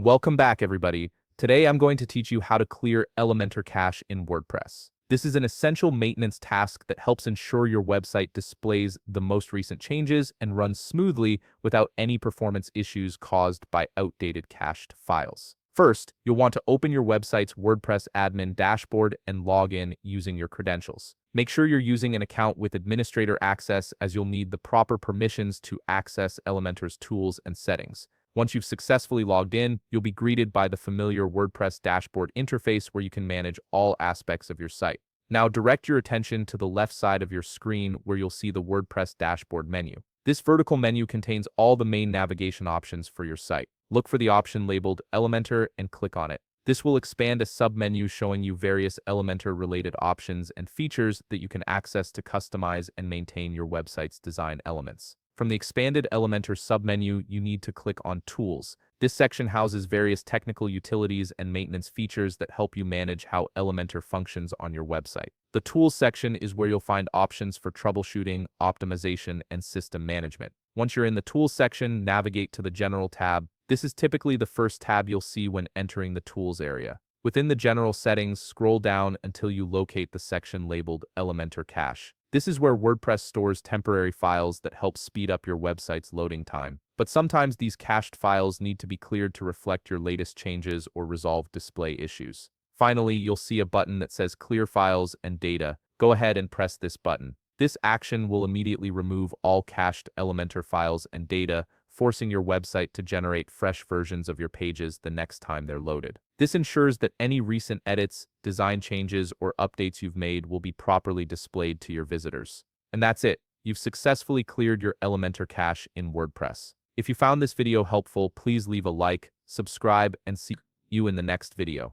Welcome back, everybody. Today I'm going to teach you how to clear Elementor cache in WordPress. This is an essential maintenance task that helps ensure your website displays the most recent changes and runs smoothly without any performance issues caused by outdated cached files. First, you'll want to open your website's WordPress admin dashboard and log in using your credentials. Make sure you're using an account with administrator access, as you'll need the proper permissions to access Elementor's tools and settings. Once you've successfully logged in, you'll be greeted by the familiar WordPress dashboard interface where you can manage all aspects of your site. Now direct your attention to the left side of your screen where you'll see the WordPress dashboard menu. This vertical menu contains all the main navigation options for your site. Look for the option labeled Elementor and click on it. This will expand a submenu showing you various Elementor-related options and features that you can access to customize and maintain your website's design elements. From the expanded Elementor submenu, you need to click on Tools. This section houses various technical utilities and maintenance features that help you manage how Elementor functions on your website. The Tools section is where you'll find options for troubleshooting, optimization, and system management. Once you're in the Tools section, navigate to the General tab. This is typically the first tab you'll see when entering the Tools area. Within the General settings, scroll down until you locate the section labeled Elementor Cache. This is where WordPress stores temporary files that help speed up your website's loading time. But sometimes these cached files need to be cleared to reflect your latest changes or resolve display issues. Finally, you'll see a button that says Clear Files and Data. Go ahead and press this button. This action will immediately remove all cached Elementor files and data, forcing your website to generate fresh versions of your pages the next time they're loaded. This ensures that any recent edits, design changes, or updates you've made will be properly displayed to your visitors. And that's it. You've successfully cleared your Elementor cache in WordPress. If you found this video helpful, please leave a like, subscribe, and see you in the next video.